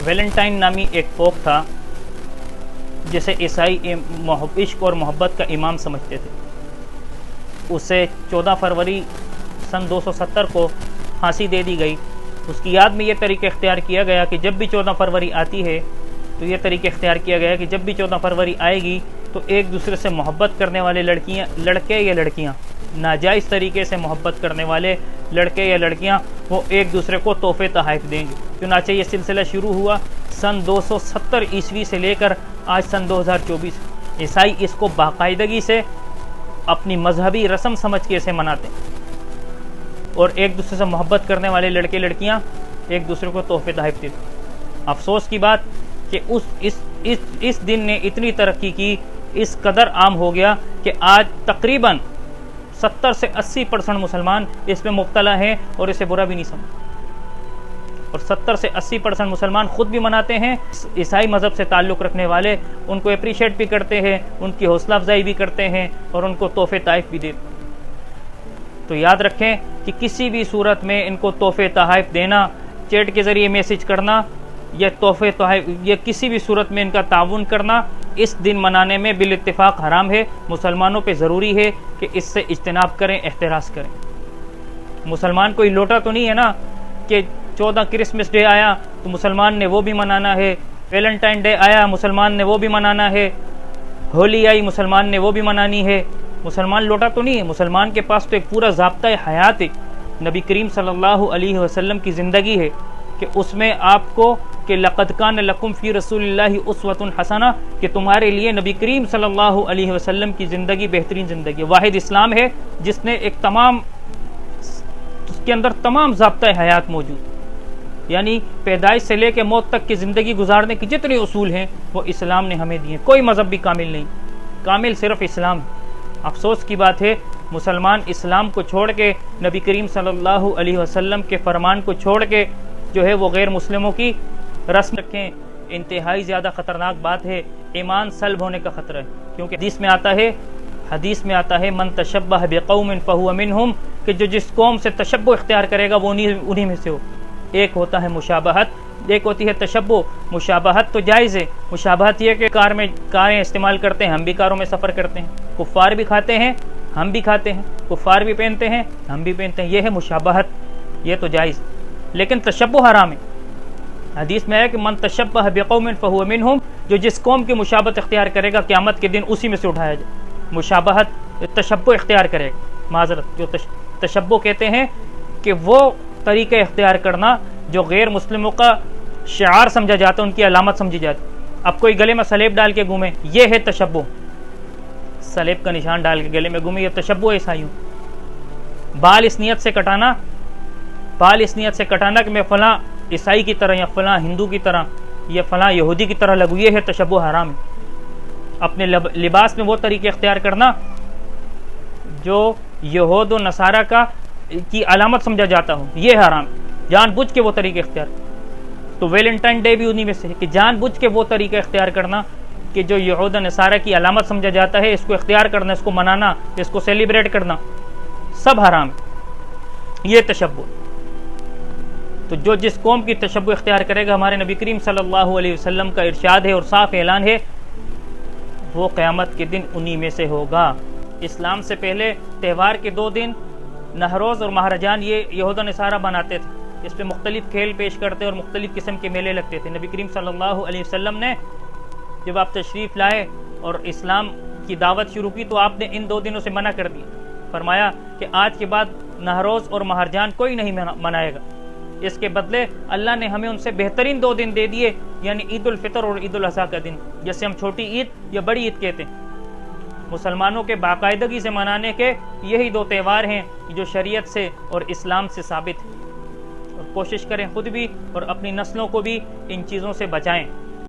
Valentine نامی ایک pope تھا جسے عیسائی عشق اور محبت کا امام سمجھتے تھے. اسے 14 فروری سن 270 کو پھانسی دے دی گئی. اس کی یاد میں یہ طریقہ اختیار کیا گیا کہ جب بھی 14 فروری آتی ہے تو یہ طریقہ اختیار کیا گیا کہ جب بھی 14 فروری آئے گی تو ایک دوسرے سے محبت کرنے والے لڑکے یا لڑکیاں، ناجائز طریقے سے محبت کرنے والے لڑکے یا لڑکیاں، وہ ایک دوسرے کو تحفے تحائف دیں گے. چنانچہ یہ سلسلہ شروع ہوا سن 270 عیسوی سے لے کر آج سن 2024. عیسائی اس کو باقاعدگی سے اپنی مذہبی رسم سمجھ کے اسے مناتے ہیں اور ایک دوسرے سے محبت کرنے والے لڑکے لڑکیاں ایک دوسرے کو تحفے تحائف دیتے ہیں. افسوس کی بات کہ اس دن نے اتنی ترقی کی، اس قدر عام ہو گیا کہ آج تقریباً 70 سے 80% مسلمان اس میں مبتلا ہیں اور اسے برا بھی نہیں سمجھتے. اور 70 سے 80% مسلمان خود بھی مناتے ہیں. عیسائی مذہب سے تعلق رکھنے والے ان کو اپریشیٹ بھی کرتے ہیں، ان کی حوصلہ افزائی بھی کرتے ہیں اور ان کو تحفے تحائف بھی دیتے ہیں. تو یاد رکھیں کہ کسی بھی صورت میں ان کو تحفے تحائف دینا، چیٹ کے ذریعے میسج کرنا یا تحفے تحائف یا کسی بھی صورت میں ان کا تعاون کرنا اس دن منانے میں بالاتفاق حرام ہے. مسلمانوں پہ ضروری ہے کہ اس سے اجتناب کریں، احتراز کریں. مسلمان کوئی لوٹا تو نہیں ہے نا کہ 14 کرسمس ڈے آیا تو مسلمان نے وہ بھی منانا ہے، ویلنٹائن ڈے آیا مسلمان نے وہ بھی منانا ہے، ہولی آئی مسلمان نے وہ بھی منانی ہے. مسلمان لوٹا تو نہیں ہے. مسلمان کے پاس تو ایک پورا ضابطہ حیات ہے. نبی کریم صلی اللہ علیہ وسلم کی زندگی ہے کہ اس میں آپ کو کہ لقد کان لکم فی رسول اللہ اسوۃ حسنہ، کہ تمہارے لیے نبی کریم صلی اللہ علیہ وسلم کی زندگی بہترین زندگی. واحد اسلام ہے جس نے اس کے اندر تمام ضابطہ حیات موجود، یعنی پیدائش سے لے کے موت تک کی زندگی گزارنے کی جتنے اصول ہیں وہ اسلام نے ہمیں دیے. کوئی مذہب بھی کامل نہیں، کامل صرف اسلام. افسوس کی بات ہے مسلمان اسلام کو چھوڑ کے، نبی کریم صلی اللہ علیہ وسلم کے فرمان کو چھوڑ کے جو ہے وہ غیر مسلموں کی رسم رکھیں. انتہائی زیادہ خطرناک بات ہے. ایمان سلب ہونے کا خطرہ ہے، کیونکہ حدیث میں آتا ہے من تشبہ بقوم فہو منہم، کہ جو جس قوم سے تشبہ اختیار کرے گا وہ انہی میں سے ہو. ایک ہوتا ہے مشابہت، ایک ہوتی ہے تشبہ. مشابہت تو جائز ہے. مشابہت یہ کہ کاریں استعمال کرتے ہیں، ہم بھی کاروں میں سفر کرتے ہیں، کفار بھی کھاتے ہیں ہم بھی کھاتے ہیں، کفار بھی پہنتے ہیں ہم بھی پہنتے ہیں، یہ ہے مشابہت، یہ تو جائز. لیکن تشبہ حرام ہے. حدیث میں ہے کہ من تشبہ بقوم فہو منہم، جو جس قوم کی مشابہت اختیار کرے گا قیامت کے دن اسی میں سے اٹھایا جائے. مشابہت تشبہ اختیار کرے گا. معذرت، جو تشبہ کہتے ہیں کہ وہ طریقہ اختیار کرنا جو غیر مسلموں کا شعار سمجھا جاتا ہے، ان کی علامت سمجھی جاتی. اب کوئی گلے میں سلیب ڈال کے گھومے، یہ ہے تشبہ. سلیب کا نشان ڈال کے گلے میں گھومے، یہ تشبہ ہے عیسائیوں. بال اس نیت سے کٹانا کہ میں فلاں عیسائی کی طرح یا فلاں ہندو کی طرح یا فلاں یہودی کی طرح لگوں، یہ ہے تشبہ حرام ہے. اپنے لباس میں وہ طریقے اختیار کرنا جو یہود و نصارہ کی علامت سمجھا جاتا ہو، یہ حرام. جان بوجھ کے وہ طریقے اختیار. تو ویلنٹائن ڈے بھی انہی میں سے ہے کہ جان بوجھ کے وہ طریقہ اختیار کرنا کہ جو یہود و نصارہ کی علامت سمجھا جاتا ہے، اس کو اختیار کرنا، اس کو منانا، اس کو سیلیبریٹ کرنا، سب حرام ہے. یہ تشبہ. تو جو جس قوم کی تشبہ اختیار کرے گا، ہمارے نبی کریم صلی اللہ علیہ وسلم کا ارشاد ہے اور صاف اعلان ہے، وہ قیامت کے دن انہی میں سے ہوگا. اسلام سے پہلے تہوار کے 2 دن نہروز اور مہرجان یہ یہود و نصارہ بناتے تھے. اس پہ مختلف کھیل پیش کرتے اور مختلف قسم کے میلے لگتے تھے. نبی کریم صلی اللہ علیہ وسلم نے جب آپ تشریف لائے اور اسلام کی دعوت شروع کی تو آپ نے ان 2 دنوں سے منع کر دیا. فرمایا کہ آج کے بعد نہروز اور مہرجان کوئی نہیں منائے گا. اس کے بدلے اللہ نے ہمیں ان سے بہترین 2 دن دے دیے، یعنی عید الفطر اور عید الاضحیٰ کا دن، جیسے ہم چھوٹی عید یا بڑی عید کہتے ہیں. مسلمانوں کے باقاعدگی سے منانے کے یہی 2 تہوار ہیں جو شریعت سے اور اسلام سے ثابت ہیں. اور کوشش کریں خود بھی اور اپنی نسلوں کو بھی ان چیزوں سے بچائیں.